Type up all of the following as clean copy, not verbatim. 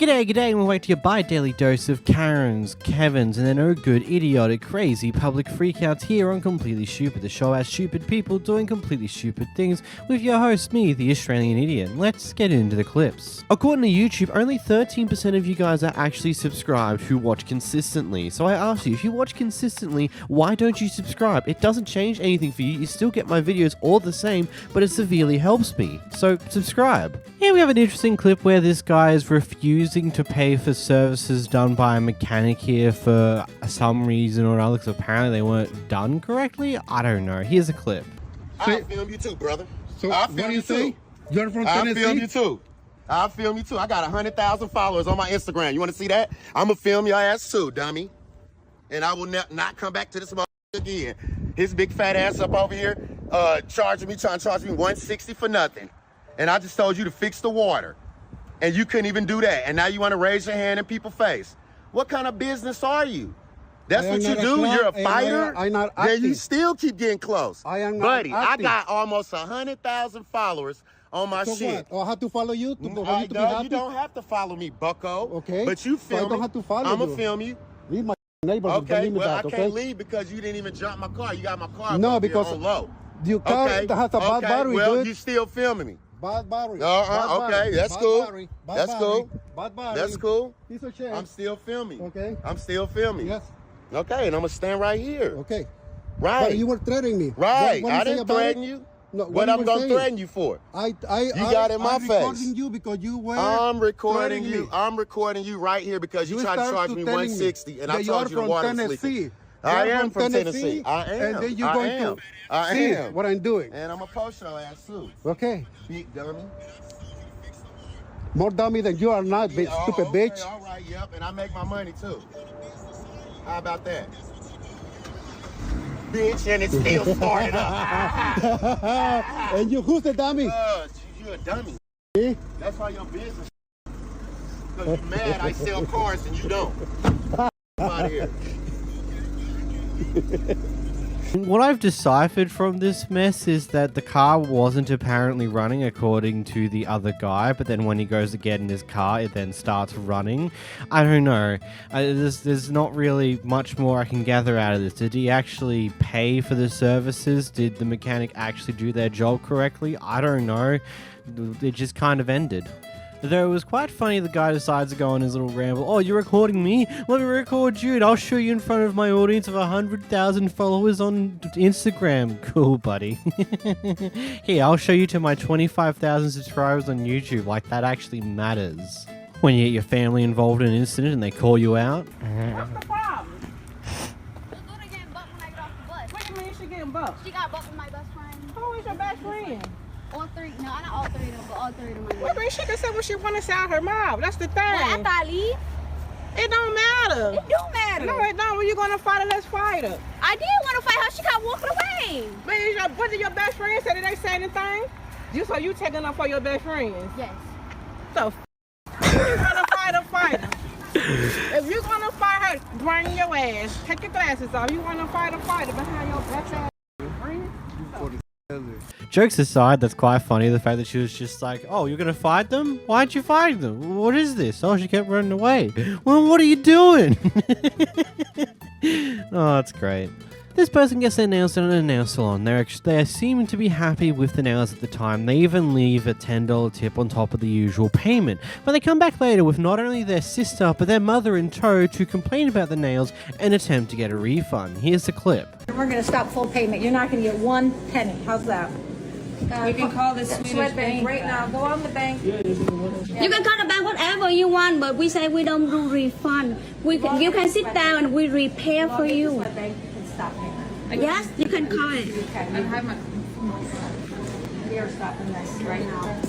G'day, and welcome back to your bi-daily dose of Karens, Kevins, and their no good, idiotic, crazy public freakouts here on Completely Stupid, the show about stupid people doing completely stupid things with your host, me, the Australian idiot. Let's get into the clips. According to YouTube, only 13% of you guys are actually subscribed who watch consistently. So I ask you, if you watch consistently, why don't you subscribe? It doesn't change anything for you. You still get my videos all the same, but it severely helps me. So subscribe. Here we have an interesting clip where this guy is refusing to pay for services done by a mechanic here for some reason or another, because apparently they weren't done correctly. I don't know. Here's a clip. I'll film you too, brother. So what do you say? You're from Tennessee? I'll film you too. I'll film you too. I got 100,000 followers on my Instagram. You want to see that? I'm going to film your ass too, dummy. And I will not come back to this motherfucker again. His big fat ass up over here trying to charge me $160 for nothing. And I just told you to fix the water. And you couldn't even do that. And now you want to raise your hand in people's face. What kind of business are you? That's what you do? You're a fighter? I'm not Then acting. you still keep getting close. I am not Buddy, acting. I got almost 100,000 followers on my So shit. what? I have to follow you to, for you to be No, happy? you don't have to follow me, bucko. Okay. But you So I film don't me. have to follow I'm going you. to film you. Leave my neighbors. Okay, Believe me well, that, I okay? can't leave because you didn't even jump my car. You got my car No, up here because on low. Your car Okay, has a bad battery, well, dude. you still filming me. Bad battery. Okay, that's Bad cool. battery. Bad That's battery. cool. Bad battery. That's cool. Piece of shit. I'm still filming. Okay. I'm still filming. Yes. Okay, and I'm going to stand right here. Okay. Right. But you were threatening me. Right. What I you say didn't about threaten it? you. No, What you I'm were going to saying? threaten you for? You got in my I'm face. recording you because you were I'm recording threatening you. me. I'm recording you right here because you tried to start charge me telling $160 and that I told you the water was leaking. Tennessee. I You're am from Tennessee. I am. And then you're I going am. to I see am. what I'm doing. And I'm going to post your ass too. Okay. Big dummy. More dummy than you are not, bitch. Yeah, Stupid okay, bitch. All right, yep. And I make my money too. How about that? Bitch, and it still started up. And you, who's the dummy? You're a dummy. Me? That's why your business. Because you mad I sell cars and you don't. Come out of here. What I've deciphered from this mess is that the car wasn't apparently running according to the other guy, but then when he goes to get in his car, it then starts running. I don't know. There's not really much more I can gather out of this. Did he actually pay for the services? Did the mechanic actually do their job correctly? I don't know. It just kind of ended. Though it was quite funny, the guy decides to go on his little ramble. Oh, you're recording me? Let me record you and I'll show you in front of my audience of 100,000 followers on Instagram. Cool, buddy. Here, I'll show you to my 25,000 subscribers on YouTube. Like, that actually matters. When you get your family involved in an incident and they call you out. What's the problem? Your daughter getting bucked when I get off the bus. What do you mean she getting bucked? She got bucked with my best friend. Who is your best friend? All three, no, not all three of them, but all three of them. What do you mean she can say what she want to say out her mouth? That's the thing. Well, after I leave, It don't matter. it do matter. No, it don't. When you gonna fight her, let's fight her. I did want to fight her. She got walking away. But what did your best friend say? Did they say anything? So you taking up for your best friends? Yes. So if you're gonna fight her, fight her. If you're gonna fight her, bring your ass. Take your glasses off. You wanna fight her, fight her behind your best ass friend. Jokes aside, that's quite funny, the fact that she was just like, oh, you're gonna fight them? Why'd you fight them? What is this? Oh, she kept running away. Well, what are you doing? Oh, that's great. This person gets their nails done at a nail salon. They seem to be happy with the nails at the time. They even leave a $10 tip on top of the usual payment. But they come back later with not only their sister, but their mother in tow to complain about the nails and attempt to get a refund. Here's the clip. We're going to stop full payment. You're not going to get 1 penny. How's that? We can call the Swedish bank right now. Go on the bank. You can call the bank whatever you want, but we say we don't do refund. You can sit down and we repair for you. The bank can stop payment. Yes, you can call it. I have my. We are stopping this right now.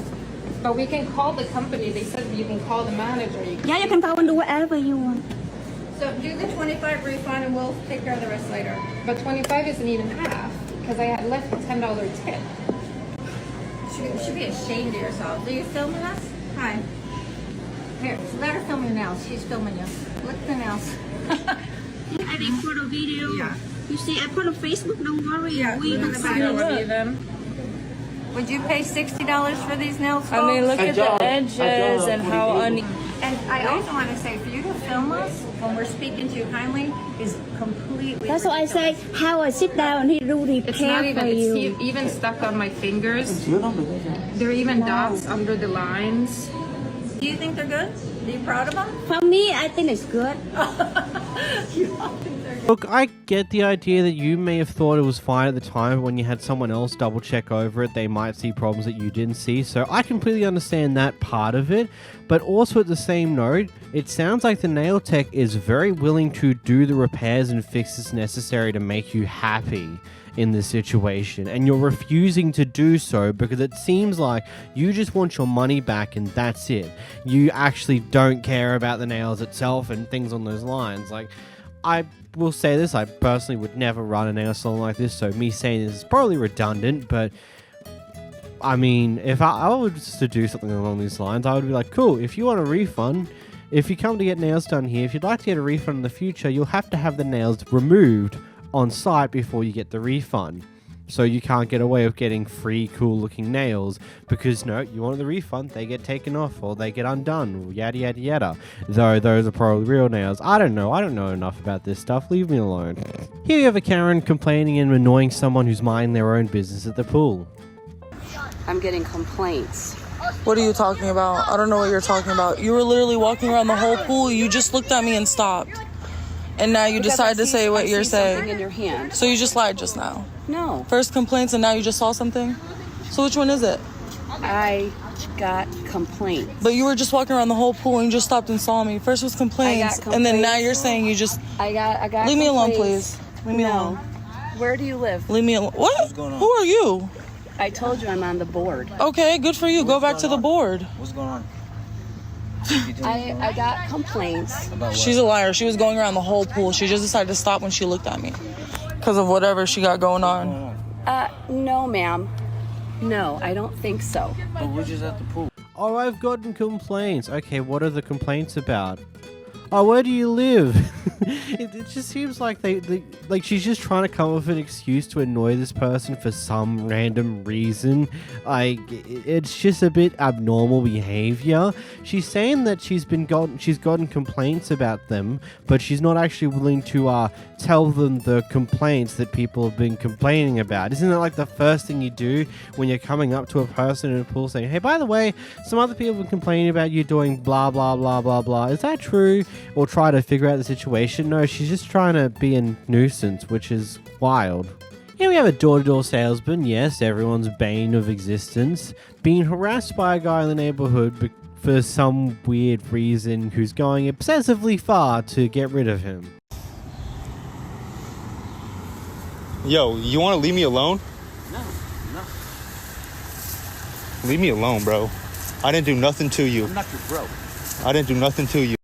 But we can call the company. They said you can call the manager. Yeah, you can call and do whatever you want. So do the 25 refund and we'll take care of the rest later. But 25 isn't even half because I had left a $10 tip. You should be ashamed of yourself. Are you filming us? Hi. Here, let her film your nails. She's filming you. Look at the nails. I record a video. Yeah. You see, I put on Facebook, don't worry. Yeah, We look don't at the see back. it. Even. Would you pay $60 for these nails, folks? I mean, look at the edges and how And I also want to say, for you to film us when we're speaking to you kindly is completely That's why I say, Howard, sit down. He do It's repair not for even, you. it's even stuck on my fingers. There are even dots under the lines. Do you think they're good? Are you proud of them? For me, I think it's good. Look, I get the idea that you may have thought it was fine at the time, but when you had someone else double check over it, they might see problems that you didn't see. So I completely understand that part of it. But also at the same note, it sounds like the nail tech is very willing to do the repairs and fixes necessary to make you happy in this situation, and you're refusing to do so because it seems like you just want your money back and that's it. You actually don't care about the nails itself and things on those lines. Like, I will say this, I personally would never run a nail salon like this, so me saying this is probably redundant, but I mean, if I was to do something along these lines, I would be like, cool, if you want a refund, if you come to get nails done here, if you'd like to get a refund in the future, you'll have to have the nails removed on site before you get the refund. So you can't get away with getting free, cool looking nails because no, you want the refund, they get taken off or they get undone, yada yada yada. Though those are probably real nails. I don't know enough about this stuff, leave me alone. Here you have a Karen complaining and annoying someone who's minding their own business at the pool. I'm getting complaints. What are you talking about? I don't know what you're talking about. You were literally walking around the whole pool, you just looked at me and stopped. And now you decide to say what you're saying. Something in your hand. So you just lied just now. No. First complaints and now you just saw something? So which one is it? I got complaints. But you were just walking around the whole pool and you just stopped and saw me. First was complaints, and then now you're saying you just... I got Leave me alone, complaints. please. Leave me alone. Where do you live? Leave me alone. What? What's going on? Who are you? I told you I'm on the board. Okay, good for you. Go back to the board. What's going on? I got complaints. About what? She's a liar. She was going around the whole pool. She just decided to stop when she looked at me because of whatever she got going on. No, ma'am. No, I don't think so. But we're just at the pool. Oh, I've gotten complaints. Okay, what are the complaints about? Oh, where do you live? it just seems like like she's just trying to come up with an excuse to annoy this person for some random reason. Like, it's just a bit abnormal behavior. She's saying that she's gotten complaints about them, but she's not actually willing to tell them the complaints that people have been complaining about. Isn't that like the first thing you do when you're coming up to a person in a pool saying, hey, by the way, some other people have been complaining about you doing blah, blah, blah, blah, blah. Is that true? Or try to figure out the situation? No, she's just trying to be a nuisance, which is wild. Here we have a door-to-door salesman, yes, everyone's bane of existence, being harassed by a guy in the neighborhood for some weird reason who's going obsessively far to get rid of him. Yo, you want to leave me alone? No. Leave me alone, bro. I didn't do nothing to you. I'm not your bro. I didn't do nothing to you.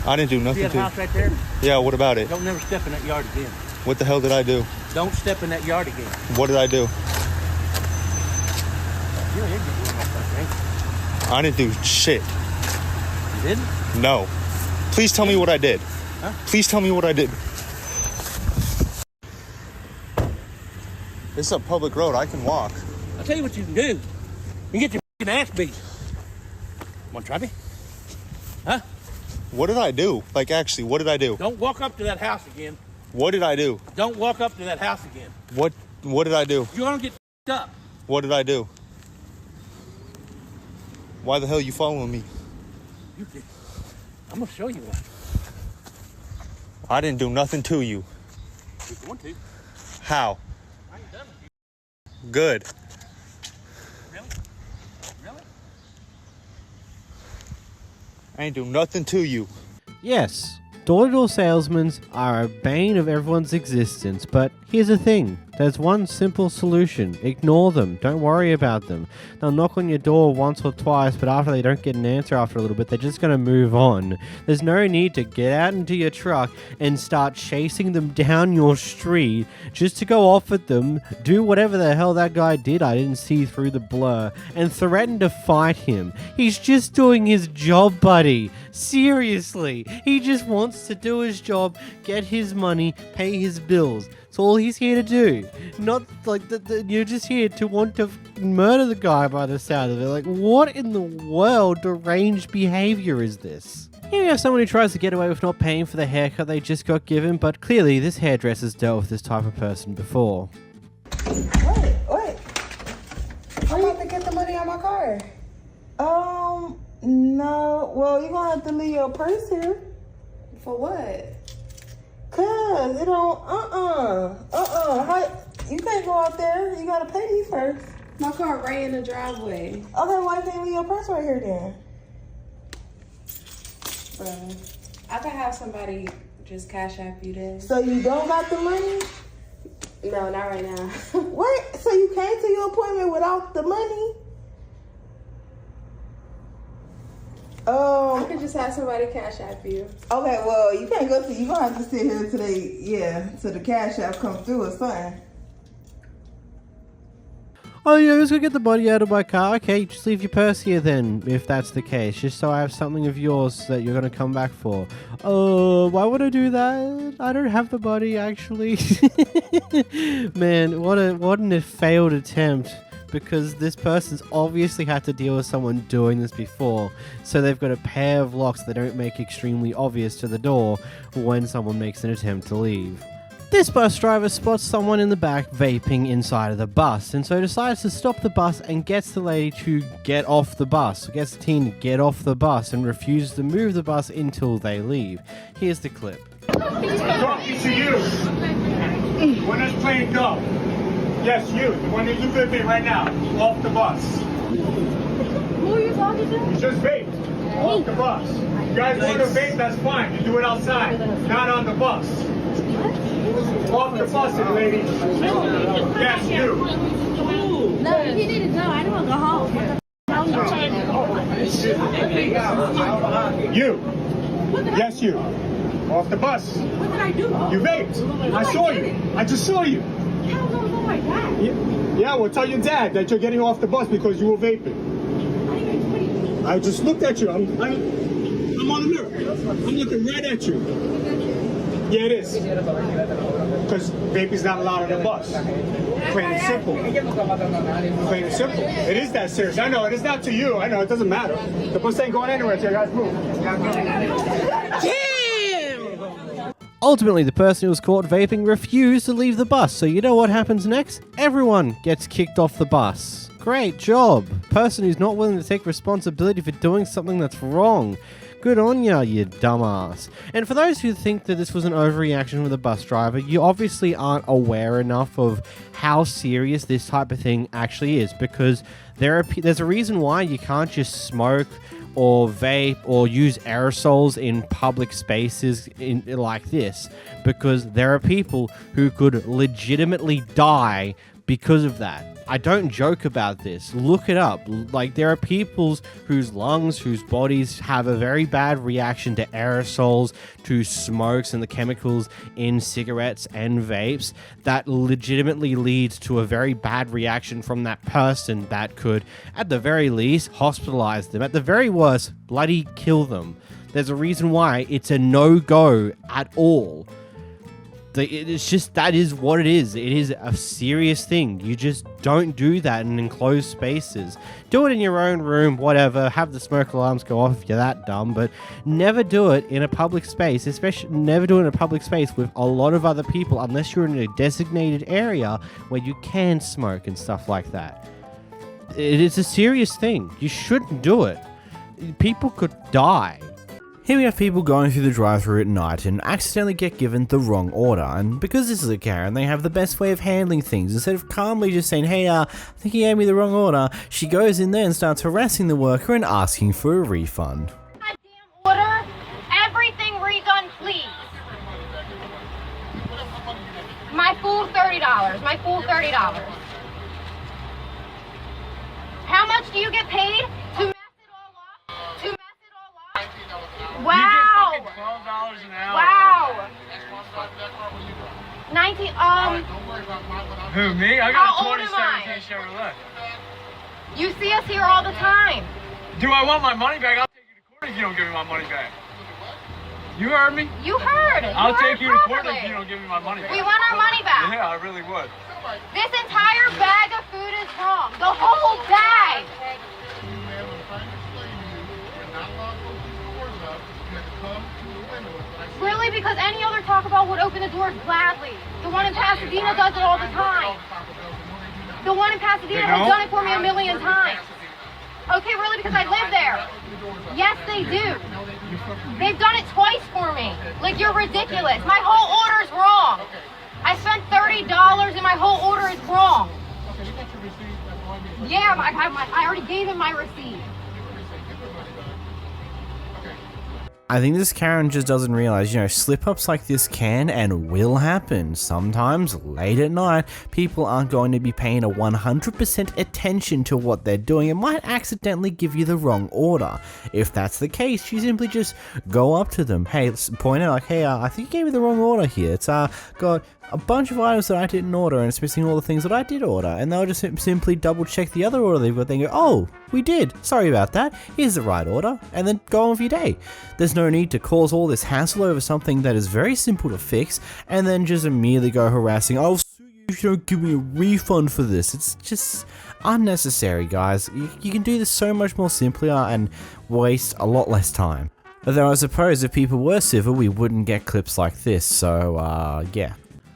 I didn't do See nothing that to you. house right there? Yeah, what about it? Don't never step in that yard again. What the hell did I do? Don't step in that yard again. What did I do? You're ignorant, motherfucker, ain't you? I didn't do shit. You didn't? No. Please tell me what I did. Huh? Please tell me what I did. It's a public road. I can walk. I'll tell you what you can do. You can get your f***ing ass beat. Want to try me? Huh? What did I do? Like, actually, what did I do? Don't walk up to that house again. What did I do? Don't walk up to that house again. What did I do? You're going to get f***ed up. What did I do? Why the hell are you following me? You did. I'm going to show you what. I didn't do nothing to you. You're going to. How? I ain't done with you. Good. Really? Really? I ain't do nothing to you. Yes, door-to-door salesmen are a bane of everyone's existence, but here's the thing. There's one simple solution. Ignore them. Don't worry about them. They'll knock on your door once or twice, but after they don't get an answer after a little bit, they're just going to move on. There's no need to get out into your truck and start chasing them down your street just to go off at them, do whatever the hell that guy did, I didn't see through the blur, and threaten to fight him. He's just doing his job, buddy. Seriously. He just wants to do his job, get his money, pay his bills. That's all he's here to do. Not like you're just here to want to murder the guy by the sound of it. Like, what in the world deranged behavior is this? Here we have someone who tries to get away with not paying for the haircut they just got given, but clearly this hairdresser's dealt with this type of person before. What? I'm about to get the money on my car. No. Well, you're gonna have to leave your purse here. For what? Cause it don't, you can't go out there. You gotta pay me first. My car right in the driveway. Okay, why can't you leave your purse right here then? Bro, I could have somebody just cash app you that. So you don't got the money? No, not right now. What? So you came to your appointment without the money? I could just have somebody cash app you. Okay, well, you can't go to, you're gonna have to sit here today, till the cash app come through or something. Oh, you're just gonna get the body out of my car? Okay, just leave your purse here then, if that's the case. Just so I have something of yours that you're gonna come back for. Oh, why would I do that? I don't have the body, actually. Man, what a failed attempt. Because this person's obviously had to deal with someone doing this before. So they've got a pair of locks that don't make extremely obvious to the door when someone makes an attempt to leave. This bus driver spots someone in the back vaping inside of the bus, and so decides to stop the bus and gets the lady to get off the bus. Gets the teen to get off the bus and refuses to move the bus until they leave. Here's the clip. Talking to you. When is plane go? Yes, you. The one that you live in right now. Off the bus. Who are you talking to? You just vaped. Off the bus. You guys want to vape, that's fine. You do it outside. Not on the bus. Off the bus, lady. Yes, you. No, he didn't know. I don't want to go home. You. Yes, you. Off the bus. What did I do? You vaped. I saw you. I just saw you. How was I my dad? Yeah, well, tell your dad that you're getting off the bus because you were vaping. I just looked at you. I'm on the mirror. I'm looking right at you. Yeah, it is. Because vaping's not allowed on the bus. Plain and simple. Plain and simple. It is that serious. I know, it is not to you. I know, it doesn't matter. The bus ain't going anywhere until you guys move. Ultimately, the person who was caught vaping refused to leave the bus, so you know what happens next? Everyone gets kicked off the bus. Great job. Person who's not willing to take responsibility for doing something that's wrong. Good on ya, you dumbass. And for those who think that this was an overreaction with the bus driver, you obviously aren't aware enough of how serious this type of thing actually is, because there's a reason why you can't just smoke or vape or use aerosols in public spaces like this, because there are people who could legitimately die because of that. I don't joke about this. Look it up. Like, there are people whose lungs, whose bodies have a very bad reaction to aerosols, to smokes and the chemicals in cigarettes and vapes that legitimately leads to a very bad reaction from that person that could, at the very least, hospitalize them. At the very worst, bloody kill them. There's a reason why it's a no-go at all. It's just, that is what it is. It is a serious thing. You just don't do that in enclosed spaces. Do it in your own room, whatever. Have the smoke alarms go off if you're that dumb, but never do it in a public space, especially never do it in a public space with a lot of other people unless you're in a designated area where you can smoke and stuff like that. It is a serious thing. You shouldn't do it. People could die. Here we have people going through the drive-thru at night and accidentally get given the wrong order, and because this is a Karen, they have the best way of handling things. Instead of calmly just saying, hey, I think you gave me the wrong order, she goes in there and starts harassing the worker and asking for a refund. Goddamn order, everything redone, please. My food, $30. My food, $30. How much do you get paid to mess it all up? To mess it all up? Wow! You get fucking $12 an hour. Wow! 19, Who, me? I got a 2017 Chevrolet. You see us here all the time. Do I want my money back? I'll take you to court if you don't give me my money back. You heard me? You heard. I'll take you to court properly. if you don't give me my money back. We want our money back. Yeah, I really would. This entire bag of food is wrong. The whole bag. Really? Because any other Taco Bell would open the doors gladly. The one in Pasadena does it all the time. The one in Pasadena has done it for me a million times. Okay, really? Because I live there. Yes, they do. They've done it twice for me. Like, you're ridiculous. My whole order is wrong. I spent $30 and my whole order is wrong. Yeah, I already gave him my receipt. I think this Karen just doesn't realize, slip-ups like this can and will happen. Sometimes, late at night, people aren't going to be paying a 100% attention to what they're doing and might accidentally give you the wrong order. If that's the case, you simply just go up to them. Hey, point out, like, hey, I think you gave me the wrong order here. It's got a bunch of items that I didn't order and it's missing all the things that I did order. And they'll just simply double check the other order they've got. They go, oh, we did. Sorry about that. Here's the right order. And then go on with your day. There's no need to cause all this hassle over something that is very simple to fix and then just immediately go harassing, I'll sue you if you don't give me a refund for this. It's just unnecessary, guys. You can do this so much more simply and waste a lot less time. Although I suppose if people were civil, we wouldn't get clips like this. So, yeah.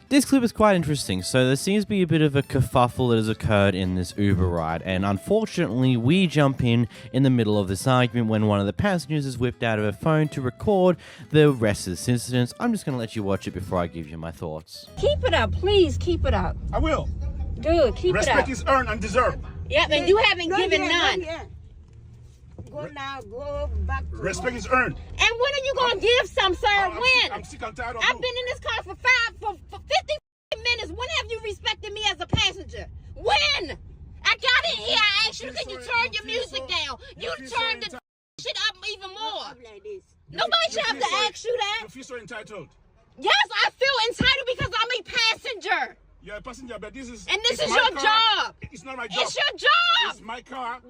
This clip is quite interesting. So there seems to be a bit of a kerfuffle that has occurred in this Uber ride, and unfortunately we jump in the middle of this argument when one of the passengers is whipped out of her phone to record the rest of this incident. I'm just going to let you watch it before I give you my thoughts. Keep it up, please keep it up. I will. Good, keep it up. Respect is earned and deserved. Yep, and you haven't given none. Go now, go back. Respect is earned. And when are you gonna give some, sir? When? I'm sick and tired of I've been in this car for 50 minutes. When have you respected me as a passenger? When? I got in here. I asked you, can you turn your music down? You turned the shit up even more. Nobody should have to ask you that. You feel so entitled. Yes, I feel entitled because I'm a passenger. You're a passenger, but this is. And this is your job. It's not my job. It's your job. It's my car.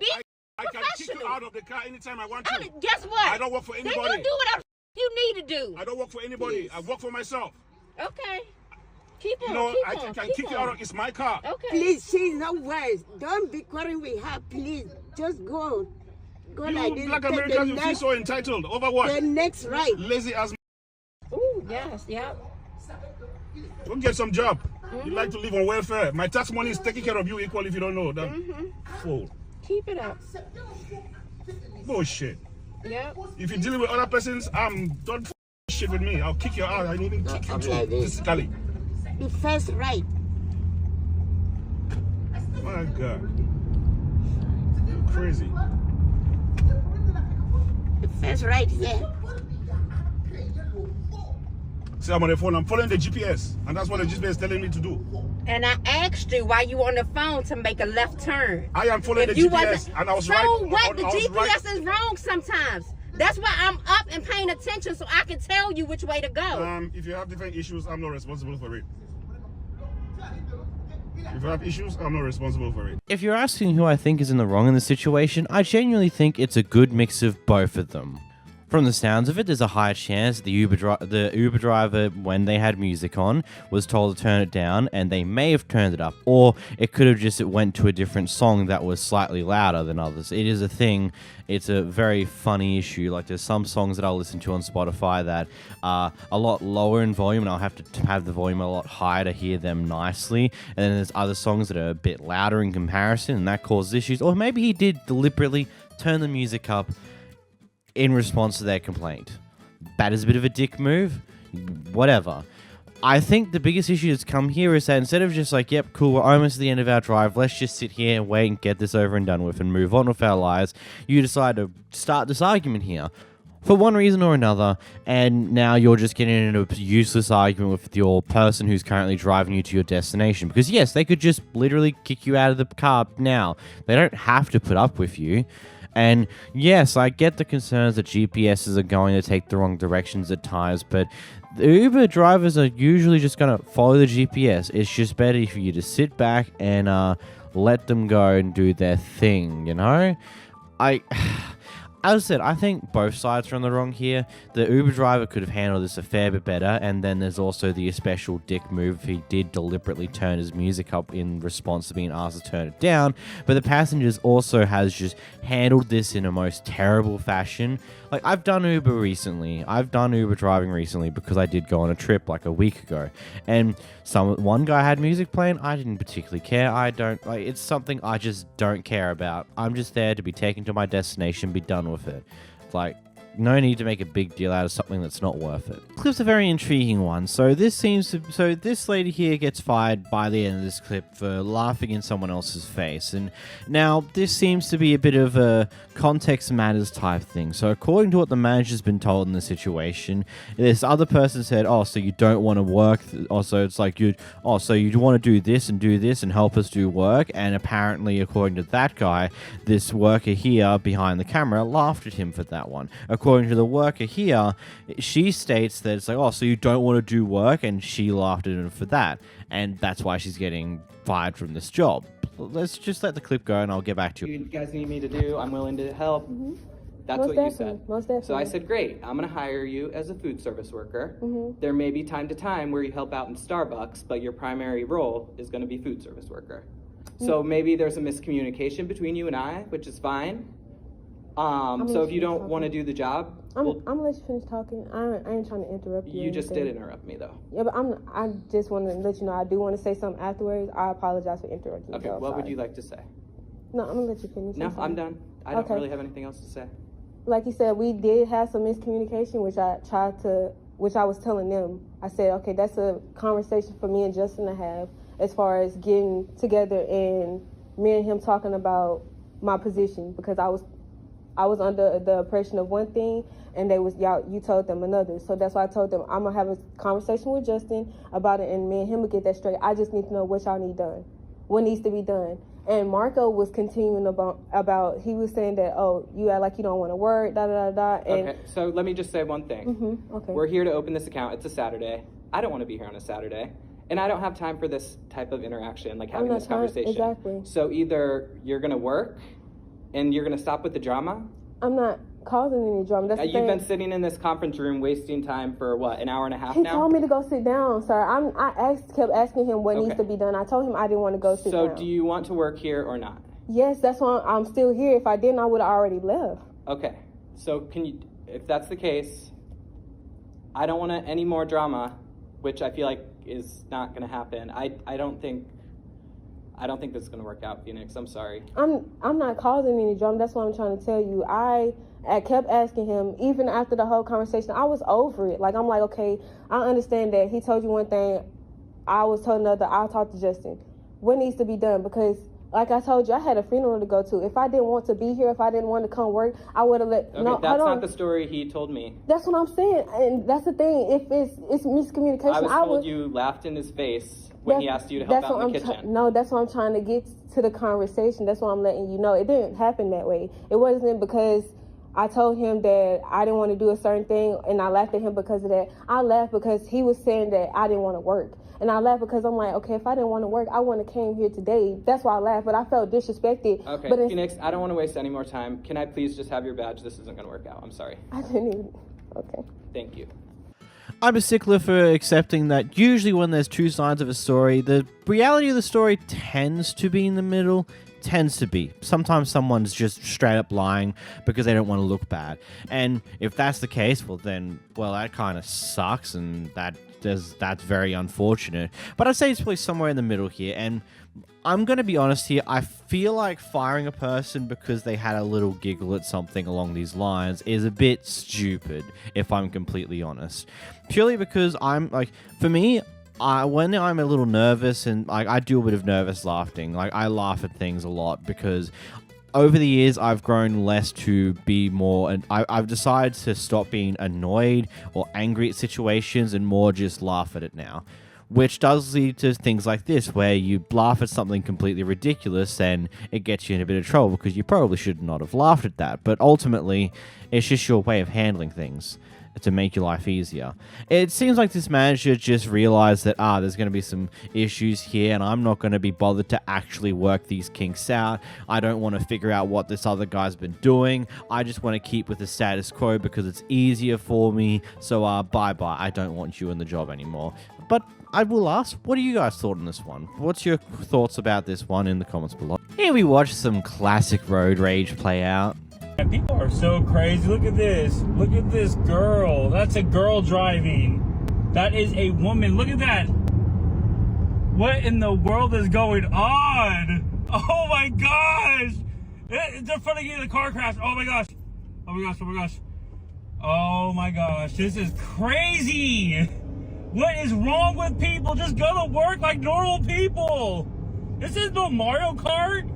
I can kick you out of the car anytime I want to. Guess what? I don't work for anybody. Then you do whatever you need to do. I don't work for anybody. I work for myself. Okay. Keep on. You know, keep I on, can keep kick on. you out of. It's my car. Okay. Please, she's no worse. Don't be quarreling with her, please. Just go. Go You like this. black Take Americans, the you feel so entitled. Over what? The next right. Lazy as. Ooh, yes, yep. Go get some job. You like to live on welfare. My tax money is taking care of you equally if you don't know that. Fool. Keep it up. Bullshit. Yep. If you're dealing with other persons, don't shit with me. I'll kick you out. I even kick you too, like this. physically. The first right. My God. You're crazy. The first right here. See, I'm on the phone. I'm following the GPS, and that's what the GPS is telling me to do. And I asked you while you on the phone to make a left turn. I am following the GPS, and I was right. So what? The I was GPS right. is wrong sometimes. That's why I'm up and paying attention so I can tell you which way to go. If you have different issues, I'm not responsible for it. If you have issues, I'm not responsible for it. If you're asking who I think is in the wrong in this situation, I genuinely think it's a good mix of both of them. From the sounds of it, there's a high chance the Uber driver, when they had music on, was told to turn it down, and they may have turned it up, or it could have just went to a different song that was slightly louder than others. It is a thing. It's a very funny issue. Like, there's some songs that I'll listen to on Spotify that are a lot lower in volume, and I'll have to have the volume a lot higher to hear them nicely. And then there's other songs that are a bit louder in comparison, and that causes issues. Or maybe he did deliberately turn the music up in response to their complaint. That is a bit of a dick move. Whatever. I think the biggest issue that's come here is that instead of just like, yep, cool, we're almost at the end of our drive, let's just sit here and wait and get this over and done with and move on with our lives, you decide to start this argument here for one reason or another, and now you're just getting into a useless argument with your person who's currently driving you to your destination. Because yes, they could just literally kick you out of the car now. They don't have to put up with you. And yes, I get the concerns that GPSs are going to take the wrong directions at times, but the Uber drivers are usually just going to follow the GPS. It's just better for you to sit back and let them go and do their thing, you know? I As I said, I think both sides are on the wrong here. The Uber driver could have handled this a fair bit better, and then there's also the special dick move if he did deliberately turn his music up in response to being asked to turn it down. But the passengers also has just handled this in a most terrible fashion. Like, I've done Uber recently. I've done Uber driving recently because I did go on a trip like a week ago. And one guy had music playing. I didn't particularly care. It's something I just don't care about. I'm just there to be taken to my destination, be done with it. Like, no need to make a big deal out of something that's not worth it. This clip's a very intriguing one. So this lady here gets fired by the end of this clip for laughing in someone else's face. And now this seems to be a bit of a context matters type thing. So according to what the manager's been told in the situation, this other person said, oh, so you don't want to work. Also, it's like so you want to do this and help us do work. And apparently, according to that guy, this worker here behind the camera laughed at him for that one. According to the worker here, she states that it's like, oh, so you don't want to do work, and she laughed at him for that, and that's why she's getting fired from this job. Let's just let the clip go, and I'll get back to you. You guys need me to do, I'm willing to help. That's Most what definitely. you said. Most definitely. So I said, great, I'm going to hire you as a food service worker. There may be time to time where you help out in Starbucks, but your primary role is going to be food service worker. So maybe there's a miscommunication between you and I, which is fine. So if you don't want to do the job, I'm gonna let you finish talking. I ain't trying to interrupt you. You just did interrupt me though. Yeah, but I just want to let you know I do want to say something afterwards. I apologize for interrupting you. Okay, what would you like to say? No, I'm gonna let you finish. No, I'm done. I don't really have anything else to say. Like you said, we did have some miscommunication, which I was telling them. I said, okay, that's a conversation for me and Justin to have as far as getting together and me and him talking about my position, because I was under the impression of one thing, and you told them another. So that's why I told them I'm gonna have a conversation with Justin about it, and me and him will get that straight. I just need to know what y'all need done, what needs to be done. And Marco was continuing about he was saying that, oh, you act like you don't want to work, da da da da. And okay, so let me just say one thing. Okay. We're here to open this account. It's a Saturday. I don't want to be here on a Saturday, and I don't have time for this type of interaction, like having this conversation. Exactly. So either you're gonna work, and you're gonna stop with the drama. I'm not causing any drama. That's the You've thing. been sitting in this conference room wasting time for what, an hour and a half He now? told me to go sit down, sir. I kept asking him what needs to be done. I told him I didn't want to go sit down. So do you want to work here or not? Yes, that's why I'm still here. If I didn't, I would have already left. Okay, so if that's the case, I don't want any more drama, which I feel like is not gonna happen. I don't think this is gonna work out, Phoenix. I'm sorry. I'm not causing any drama. That's what I'm trying to tell you. I kept asking him, even after the whole conversation, I was over it. Like, I'm like, okay, I understand that he told you one thing, I was told another. I'll talk to Justin. What needs to be done? Because, like I told you, I had a funeral to go to. If I didn't want to be here, if I didn't want to come work, I would have let. Okay, no, that's not the story he told me. That's what I'm saying, and that's the thing. If it's miscommunication, I was told you laughed in his face when he asked you to help out in the kitchen. No, that's what I'm trying to get to the conversation. That's what I'm letting you know. It didn't happen that way. It wasn't because I told him that I didn't want to do a certain thing, and I laughed at him because of that. I laughed because he was saying that I didn't want to work. And I laughed because I'm like, okay, if I didn't want to work, I wouldn't have came here today. That's why I laughed, but I felt disrespected. Okay, but Phoenix, I don't want to waste any more time. Can I please just have your badge? This isn't going to work out. I'm sorry. I didn't even. Okay. Thank you. I'm a stickler for accepting that usually when there's two sides of a story, the reality of the story tends to be in the middle. Tends to be. Sometimes someone's just straight up lying because they don't want to look bad. And if that's the case, that kind of sucks, and that's very unfortunate. But I'd say it's probably somewhere in the middle here. And I'm going to be honest here. I feel like firing a person because they had a little giggle at something along these lines is a bit stupid, if I'm completely honest. Purely because for me, when I'm a little nervous and I do a bit of nervous laughing, I laugh at things a lot because over the years I've grown less to be more, and I've decided to stop being annoyed or angry at situations and more just laugh at it now. which does lead to things like this, where you laugh at something completely ridiculous and it gets you in a bit of trouble because you probably should not have laughed at that. But ultimately, it's just your way of handling things to make your life easier. It seems like this manager just realized that, there's going to be some issues here and I'm not going to be bothered to actually work these kinks out. I don't want to figure out what this other guy's been doing. I just want to keep with the status quo because it's easier for me. So, bye-bye. I don't want you in the job anymore. But I will ask, what do you guys thought on this one? What's your thoughts about this one in the comments below? Here we watch some classic road rage play out. People are so crazy. Look at this. Look at this girl. That's a girl driving. That is a woman. Look at that. What in the world is going on? Oh my gosh. It's in front of you in the car crash. Oh my gosh. Oh my gosh. Oh my gosh. Oh my gosh. This is crazy. What is wrong with people? Just go to work like normal people. This is no Mario Kart.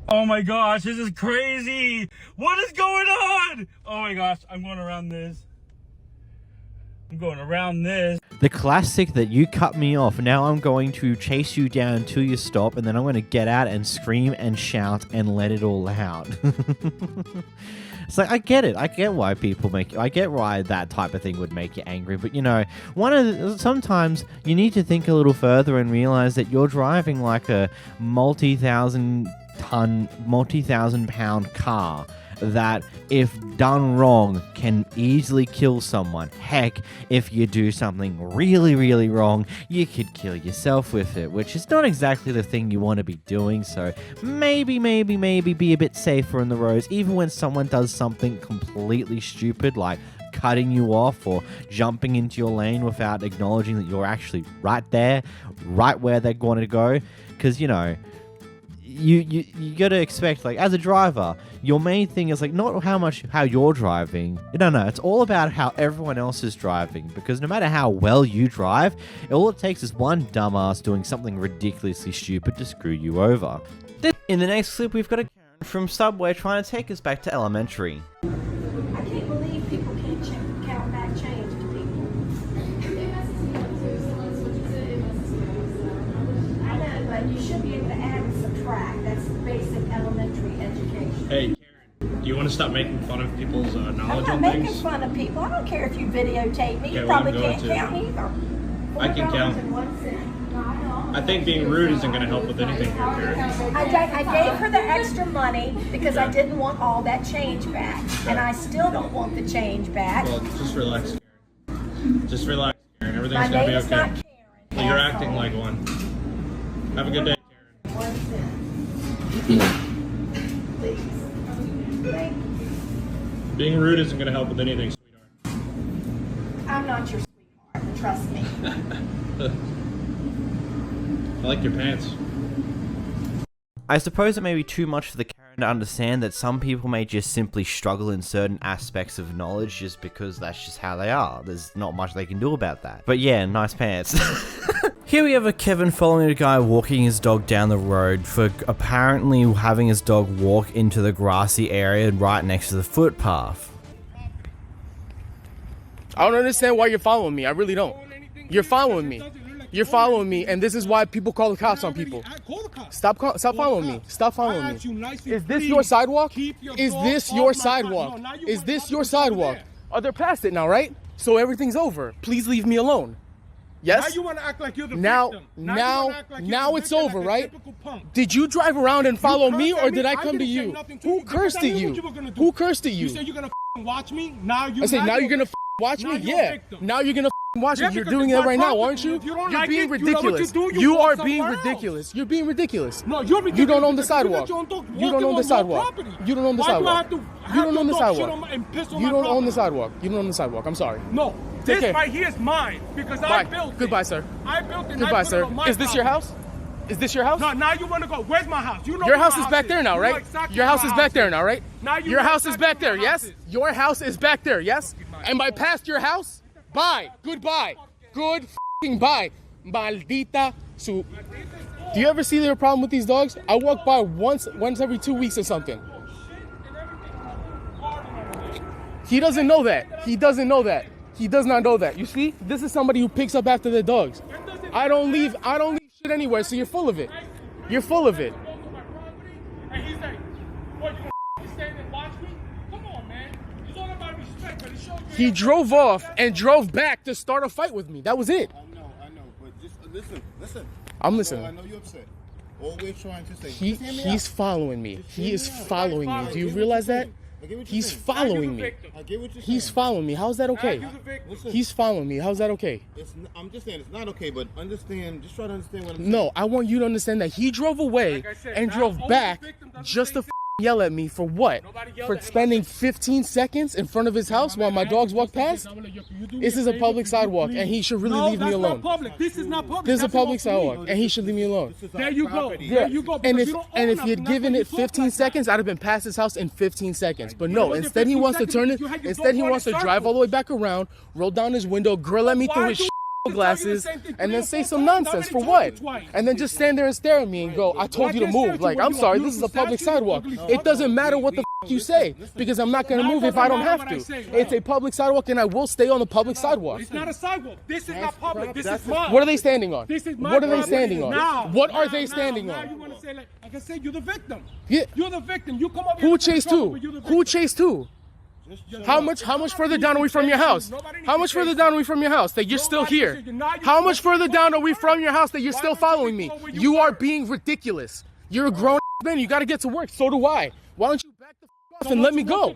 Oh my gosh, this is crazy. What is going on? Oh my gosh, I'm going around this. I'm going around this. The classic that you cut me off, now I'm going to chase you down until you stop, and then I'm going to get out and scream and shout and let it all out. It's like, I get it. I get why people I get why that type of thing would make you angry. But, you know, sometimes you need to think a little further and realize that you're driving like a multi-thousand pound car that, if done wrong, can easily kill someone. Heck, if you do something really, really wrong, you could kill yourself with it, which is not exactly the thing you want to be doing. So maybe be a bit safer in the roads, even when someone does something completely stupid like cutting you off or jumping into your lane without acknowledging that you're actually right there, right where they're going to go. Because, you know, you got to expect, like, as a driver, your main thing is like not how you're driving. No, it's all about how everyone else is driving, because no matter how well you drive, all it takes is one dumbass doing something ridiculously stupid to screw you over. In the next clip, we've got a Karen from Subway trying to take us back to elementary. I can't believe people can't count back change to people. I know, but you should be able to add and subtract. That's basic elementary education. Hey, Karen, do you want to stop making fun of people's knowledge on things? I'm not making fun of people. I don't care if you videotape me. Okay, You well, probably can't count either. I can count. I think being rude isn't going to help with anything here, Karen. I gave her the extra money because I didn't want all that change back. And I still don't want the change back. Well, just relax, Karen. Just relax, Karen. Everything's My going to be name's okay. not Karen. Well, you're acting like one. Have a good day, Karen. Being rude isn't going to help with anything, sweetheart. I'm not your sweetheart. Trust me. I like your pants. I suppose it may be too much for the Karen to understand that some people may just simply struggle in certain aspects of knowledge just because that's just how they are. There's not much they can do about that. But yeah, nice pants. Here we have a Kevin following a guy walking his dog down the road for apparently having his dog walk into the grassy area right next to the footpath. I don't understand why you're following me. I really don't. You're following me. You're following me, and this is why people call the cops on people. Stop following me. Stop following me. Is this your sidewalk? Is this your sidewalk? Is this your sidewalk? Oh, they're past it now, right? So everything's over. Please leave me alone. Yes? Now you want to act like you're the victim. Now it's over, right? Did you drive around and follow me, or did I come to you? Who cursed at you? Who cursed at you? You said you're going to watch me? Now I said, now you're going to watch me? Yeah. Now you're going to watch me. You're doing that right now, aren't you? You're being ridiculous. You are being ridiculous. You're being ridiculous. No, you're ridiculous. You don't own the sidewalk. You don't own the sidewalk. You don't own the sidewalk. You don't own the sidewalk. You don't own the sidewalk. You don't own the sidewalk. I'm sorry. No. This right here is mine because I built it. Goodbye, sir. I built it. Goodbye, sir. Is this your house? Is this your house? No, now you want to go. Where's my house? You know your house is back there now, right? Your house is back there now, right? Your house is back there, yes? Your house is back there, yes? Am I past your house? Bye. Goodbye. Good f***ing bye. Maldita su... Do you ever see their problem with these dogs? I walk by once every 2 weeks or something. He doesn't know that. He doesn't know that. He does not know that. You see? This is somebody who picks up after their dogs. I don't leave shit anywhere, so you're full of it. You're full of it. And he's like, what, you gonna stand and watch me? Come on, man. It's all about respect, but it shows you. He drove off and drove back to start a fight with me. That was it. I know, but just listen. I'm listening. I know you're upset. All we're trying to say. He's following me. He is following me. Do you realize that? He's following me. I get what you're saying. He's following me. How's that okay? He's following me. How's that okay? I'm just saying it's not okay, but understand. Just try to understand what I'm saying. No, I want you to understand that he drove away and drove back just to yell at me for what? For spending 15 seconds in front of his house while my dogs walk past? This is a public sidewalk, and he should really leave me alone. This is not public. This is a public sidewalk, and he should leave me alone. There you go. Yeah. There you go. And if he had given it 15 seconds, I'd have been past his house in 15 seconds. But no, instead he wants to turn it. Instead he wants to drive all the way back around, roll down his window, grill at me through his glasses, and then say some nonsense for what? And then just stand there and stare at me and go, I told you to move. Like, I'm sorry, this is a public sidewalk. It doesn't matter what the you say, because I'm not going to move if I don't have to. It's a public sidewalk, and I will stay on the public sidewalk. It's not a sidewalk. This is not public. This is mine. What are they standing on? This is my What are they standing on? Now, what are they standing on? Now you want to say, like I said, you're the victim. Yeah. You're the victim. You come up. Who chased who? Who chased who? How much further down are we from your house? How much further down are we from your house that you're still here? How much further down are we from your house that you're still following me? You are being ridiculous. You're a grown man. You got to get to work. So do I. Why don't you back the off and let me go?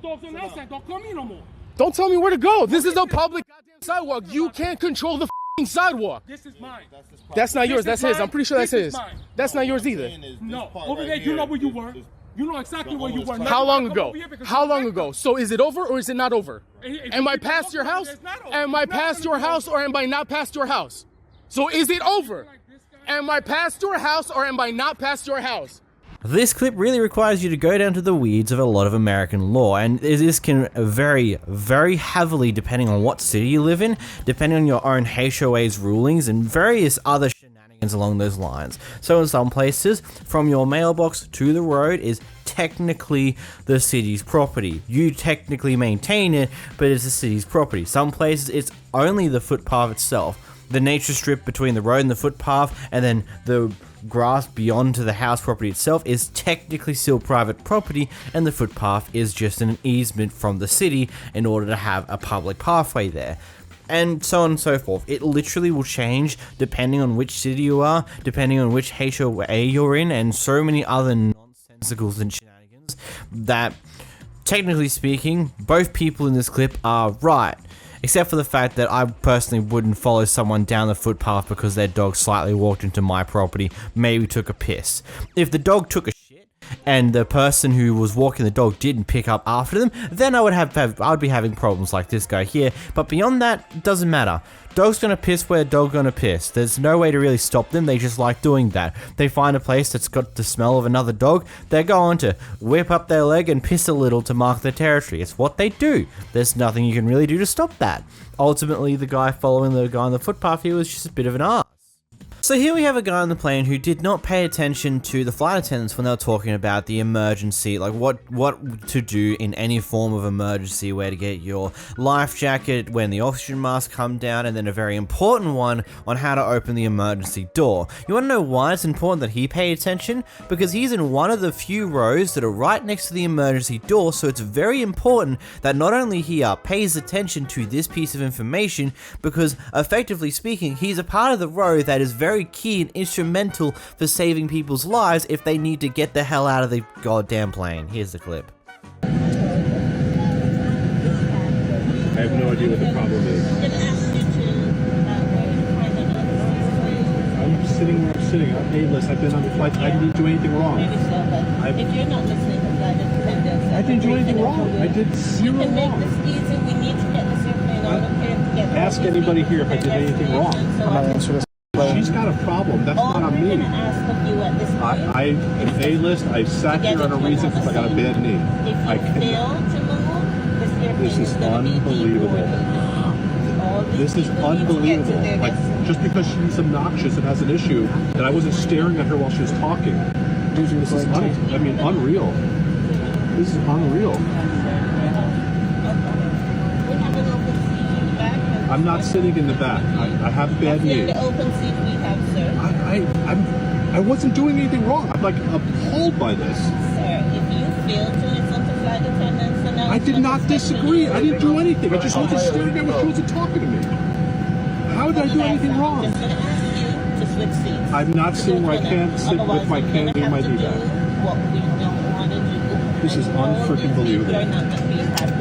Don't tell me where to go. This is a public goddamn sidewalk. You can't control the sidewalk. This is mine. That's not yours. That's his. I'm pretty sure that's his. That's not yours either. No. Over there, you know where you were. You know exactly where you were. How long ago? How long ago? So is it over or is it not over? Am I past your house? Am I past your house or am I not past your house? So is it over? Am I past your house or am I not past your house? This clip really requires you to go down to the weeds of a lot of American law, and this can vary very heavily depending on what city you live in, depending on your own HOA's rulings, and various other shenanigans along those lines. So in some places, from your mailbox to the road is technically the city's property. You technically maintain it, but it's the city's property. Some places it's only the footpath itself. The nature strip between the road and the footpath, and then the grass beyond to the house property itself is technically still private property, and the footpath is just an easement from the city in order to have a public pathway there. And so on and so forth. It literally will change depending on which city you are, depending on which HOA you're in, and so many other nonsensicals and shenanigans that, technically speaking, both people in this clip are right. Except for the fact that I personally wouldn't follow someone down the footpath because their dog slightly walked into my property, maybe took a piss. If the dog took a shit and the person who was walking the dog didn't pick up after them, then I would be having problems like this guy here. But beyond that, it doesn't matter. Dog's gonna piss where dog's gonna piss. There's no way to really stop them. They just like doing that. They find a place that's got the smell of another dog, they're going to whip up their leg and piss a little to mark their territory. It's what they do. There's nothing you can really do to stop that. Ultimately, the guy following the guy on the footpath here was just a bit of an arse. So here we have a guy on the plane who did not pay attention to the flight attendants when they were talking about the emergency, like what to do in any form of emergency, where to get your life jacket, when the oxygen mask come down, and then a very important one on how to open the emergency door. You want to know why it's important that he pay attention? Because he's in one of the few rows that are right next to the emergency door, so it's very important that not only he pays attention to this piece of information, because effectively speaking, he's a part of the row that is very key and instrumental for saving people's lives if they need to get the hell out of the goddamn plane. Here's the clip. I have no idea what the problem is. I'm sitting where I'm sitting. I'm paidless. I've been on the flight. I didn't do anything wrong. If you're not listening to flight attendants, I didn't do anything wrong. I did zero wrong. We can make this easy. We need to get this airplane out of here. Ask anybody here if I did anything wrong. I'm not answering this. She's got a problem. That's not on me. I am A-list. I sat here on a reason because I got a bad knee. I This is unbelievable. This is unbelievable. Like, just because she's obnoxious and has an issue, that I wasn't staring at her while she was talking. This is unreal. This is unreal. I'm not sitting in the back. I have bad knees. The open seat we have, sir. I wasn't doing anything wrong. I'm like appalled by this. Sir, if you feel to insult the flight attendants, then I did not disagree. I didn't do anything. I just wasn't staring at what she wasn't talking to me. How did I do anything wrong? I'm just going to ask you to switch seats. I'm not sitting where I can't sit with my can and my knee back. What we don't want to do. This is unfreaking believable.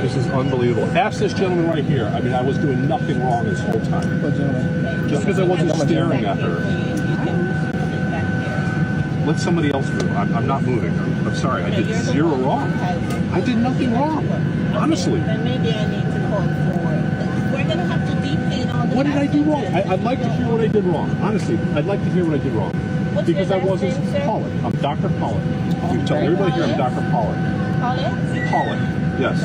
This is unbelievable. Ask this gentleman right here. I mean, I was doing nothing wrong this whole time. Just because I wasn't staring at her. Let somebody else move. I'm not moving. I'm sorry. I did zero wrong. I did nothing wrong. Honestly. Then maybe I need to call for. We're going to have to depaint all the. What did I do wrong? I'd like to hear what I did wrong. Honestly, I'd like to hear what I did wrong. Because I wasn't Pollock. I'm Dr. Pollock. You tell everybody here I'm Dr. Pollock. Pollock. Yes.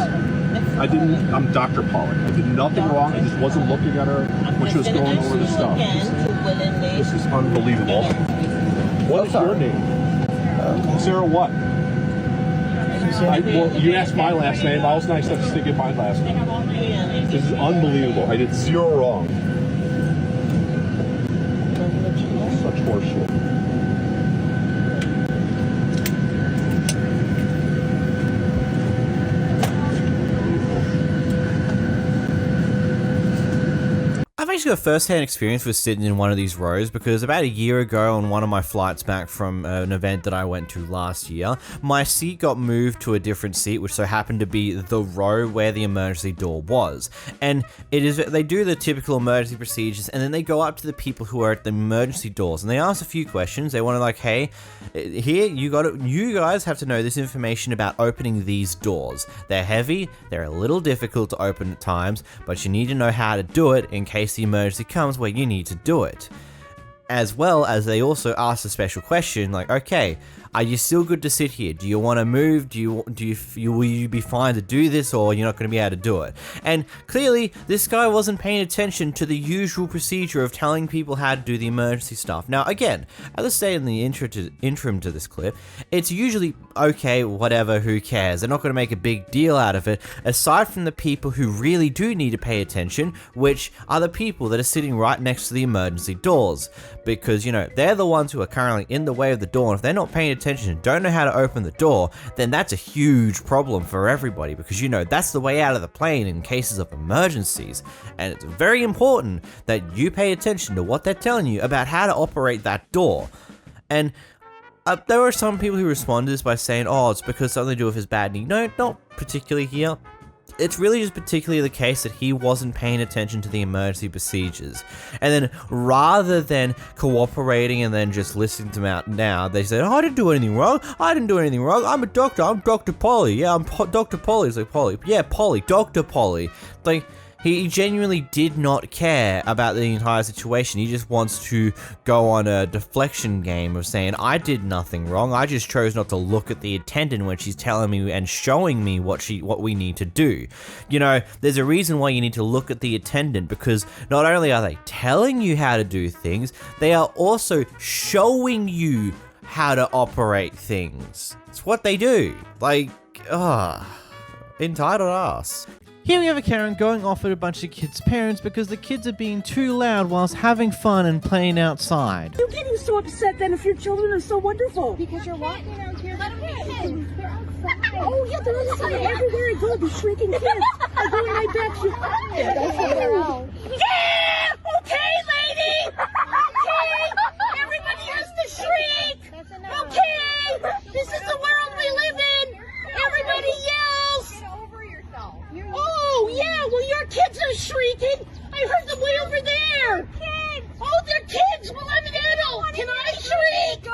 I'm Dr. Pollock. I did nothing wrong. I just wasn't looking at her when she was going over the stuff. This is unbelievable. What is your name? Sarah what? Well, you asked my last name. I was nice enough to stick in my last name. This is unbelievable. I did zero wrong. Such horseshit. I've actually got first-hand experience with sitting in one of these rows because about a year ago on one of my flights back from an event that I went to last year, my seat got moved to a different seat, which so happened to be the row where the emergency door was. And they do the typical emergency procedures, and then they go up to the people who are at the emergency doors, and they ask a few questions. They want to like, hey, here, you guys have to know this information about opening these doors. They're heavy, they're a little difficult to open at times, but you need to know how to do it in case the emergency comes where you need to do it. As well as they also ask a special question like, okay, are you still good to sit here? Do you want to move? Will you be fine to do this, or you're not going to be able to do it? And clearly, this guy wasn't paying attention to the usual procedure of telling people how to do the emergency stuff. Now, again, as I say in the interim to this clip, it's usually okay, whatever, who cares? They're not going to make a big deal out of it, aside from the people who really do need to pay attention, which are the people that are sitting right next to the emergency doors. Because, you know, they're the ones who are currently in the way of the door, and if they're not paying attention and don't know how to open the door, then that's a huge problem for everybody, because, you know, that's the way out of the plane in cases of emergencies. And it's very important that you pay attention to what they're telling you about how to operate that door. And there were some people who responded to this by saying, oh, it's because something to do with his bad knee. No, not particularly here. It's really just particularly the case that he wasn't paying attention to the emergency procedures. And then rather than cooperating and then just listening to him out now, they said, oh, I didn't do anything wrong. I didn't do anything wrong. I'm a doctor. I'm Dr. Polly. Yeah, I'm Dr. Polly. It's like, Polly. Yeah, Polly. Dr. Polly. Like, he genuinely did not care about the entire situation. He just wants to go on a deflection game of saying, I did nothing wrong. I just chose not to look at the attendant when she's telling me and showing me what we need to do. You know, there's a reason why you need to look at the attendant, because not only are they telling you how to do things, they are also showing you how to operate things. It's what they do. Like, entitled ass. Here we have a Karen going off at a bunch of kids' parents because the kids are being too loud whilst having fun and playing outside. You're getting so upset then if your children are so wonderful. Because you're walking around here. Let them be. They're outside. Oh yeah, they're outside. Everywhere I go, these shrieking kids are going right back to Yeah, that's what they're out. Yeah! Okay, lady! Okay! Everybody has to shriek! Okay! This is the world we live in! Everybody yells! Oh, yeah, well, your kids are shrieking. I heard them way over there. Kids. Oh, they're kids. Well, I'm an adult. Can I shriek?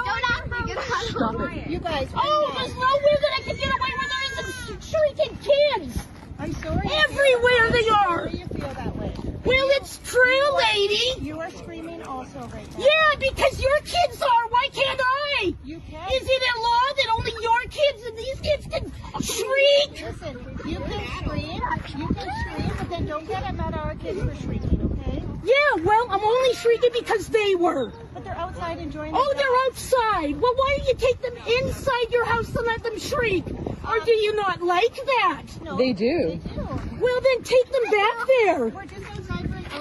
Stop it. You guys. Oh, there's nowhere that I can get away where there isn't shrieking kids. I'm sorry. Everywhere they are. Why do you feel that way? Well, it's true, lady. You are screaming also right now. Yeah, because your kids are. Why can't I? You can. Is it a law that only your kids and these kids can shriek? Listen, you can scream, but then don't get mad at our kids for shrieking, okay? Yeah, well, I'm only shrieking because they were. But they're outside enjoying Oh, they're outside. Well, why don't you take them inside your house and let them shriek? Or do you not like that? No, They do. Well, then take them back there. We're just outside for an Yeah,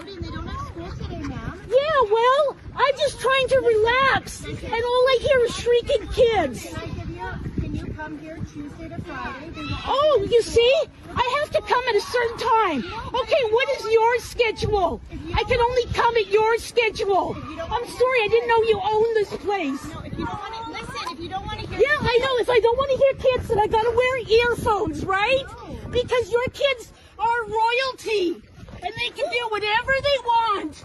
well, I'm just trying to relax, and all I hear is shrieking kids. Can you come here Tuesday to Friday? Oh, you see? I have to come at a certain time. Okay, what is your schedule? I can only come at your schedule. I'm sorry, I didn't know you own this place. No, if you don't want to listen, if you don't want to hear. Yeah, I know. If I don't want to hear kids, then I gotta wear earphones, right? Because your kids are royalty, and they can do whatever they want.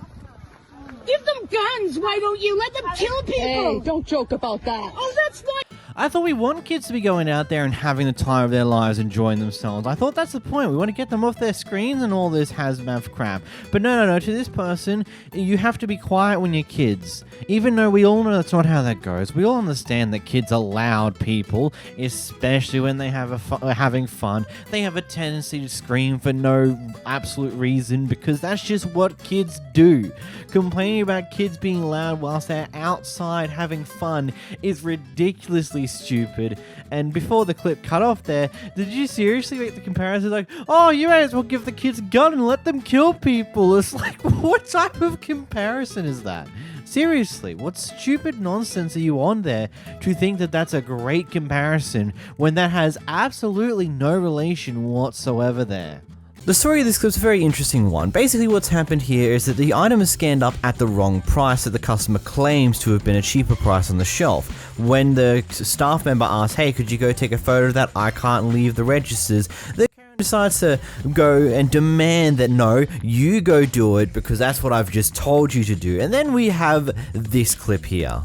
Give them guns, why don't you? Let them kill people. Hey, don't joke about that. Oh, that's not. I thought we want kids to be going out there and having the time of their lives, enjoying themselves. I thought that's the point. We want to get them off their screens and all this hazmat crap. But no. To this person, you have to be quiet when you're kids. Even though we all know that's not how that goes. We all understand that kids are loud people, especially when they are having fun. They have a tendency to scream for no absolute reason because that's just what kids do. Complaining about kids being loud whilst they're outside having fun is ridiculously stupid. And before the clip cut off there, did you seriously make the comparison like, oh, you may as well give the kids a gun and let them kill people? It's like, what type of comparison is that? Seriously, what stupid nonsense are you on there to think that that's a great comparison when that has absolutely no relation whatsoever there? The story of this clip is a very interesting one. Basically what's happened here is that the item is scanned up at the wrong price that the customer claims to have been a cheaper price on the shelf. When the staff member asks, hey, could you go take a photo of that? I can't leave the registers. The Karen decides to go and demand that no, you go do it because that's what I've just told you to do. And then we have this clip here.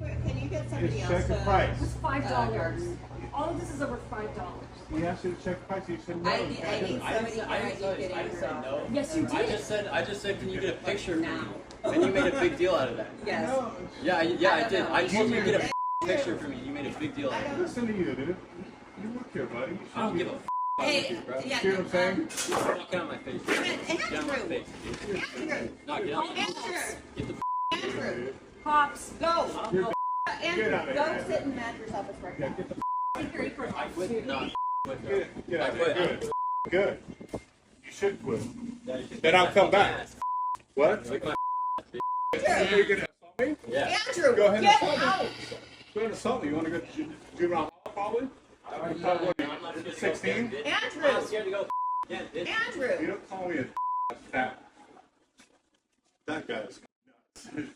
Can you get somebody else? Check the price. It's $5. All of this is over $5. We asked you to check the price. You said no. I need somebody here. I didn't say no. Yes, you did. I just said, can you get a picture now? And you made a big deal out of that. Yes. Yeah, I did. I told you to get a picture for me. You made a big deal out of it. Listen to you, dude. You work here, buddy. You I don't give a Hey, yeah. See what I'm saying? Get out my face. Get out my face. No, get out my face. Get the Andrew. Pops, go. Andrew, out of go here. sit in Mattress office right now. I quit. No, Get out of here. Good. You should quit. Then I'll come back. What? Are you gonna assault me? Yeah. Andrew, Go ahead and get assault me. out. Go ahead and assault me. You want to go to juvenile hall, probably? I'm not 16? I'm Andrew. scared to go. Yeah, Andrew. You don't call me a fat. That guy's nuts.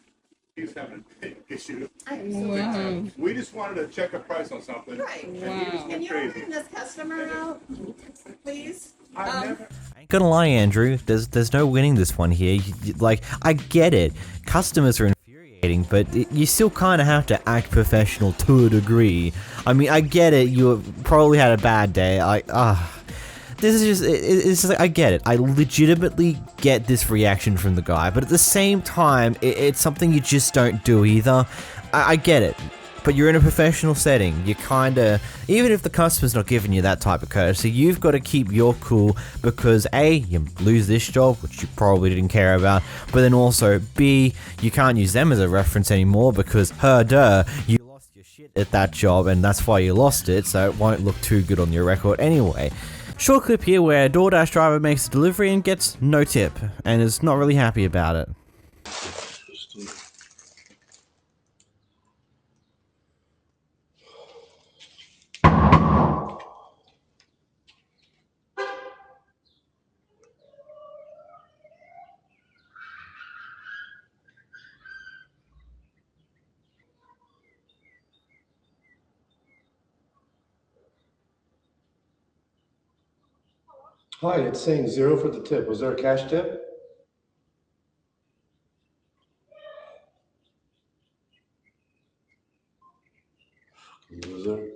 He's having a big issue. Wow. We just wanted to check a price on something. Right. And he just Can went you crazy. bring this customer out, please? Ain't gonna lie, Andrew, there's no winning this one here. Like, I get it. Customers are infuriating, but you still kind of have to act professional to a degree. I mean, I get it. You probably had a bad day. This is just, it's just like, I get it. I legitimately get this reaction from the guy, but at the same time, it's something you just don't do either. I get it. But you're in a professional setting. You kinda, even if the customer's not giving you that type of courtesy, you've got to keep your cool because A, you lose this job, which you probably didn't care about, but then also B, you can't use them as a reference anymore because, you lost your shit at that job and that's why you lost it, so it won't look too good on your record anyway. Short clip here where a DoorDash driver makes a delivery and gets no tip, and is not really happy about it. Hi, it's saying 0 for the tip. Was there a cash tip? Loser.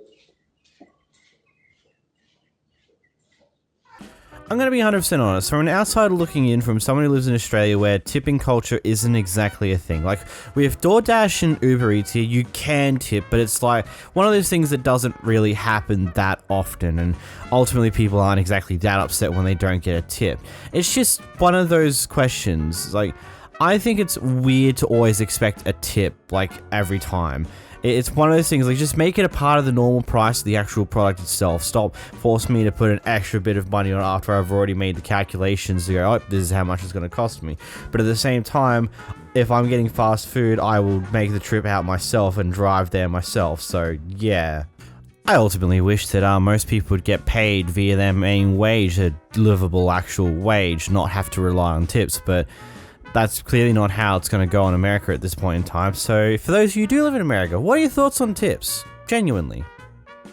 I'm going to be 100% honest. From an outsider looking in, from someone who lives in Australia where tipping culture isn't exactly a thing. Like, with DoorDash and Uber Eats here, you can tip, but it's like one of those things that doesn't really happen that often, and ultimately people aren't exactly that upset when they don't get a tip. It's just one of those questions. Like, I think it's weird to always expect a tip, like, every time. It's one of those things, like, just make it a part of the normal price of the actual product itself. Stop forcing me to put an extra bit of money on after I've already made the calculations to go, oh, this is how much it's going to cost me. But at the same time, if I'm getting fast food, I will make the trip out myself and drive there myself, so yeah. I ultimately wish that most people would get paid via their main wage, a livable actual wage, not have to rely on tips, but that's clearly not how it's going to go in America at this point in time. So for those of you who do live in America, what are your thoughts on tips? Genuinely.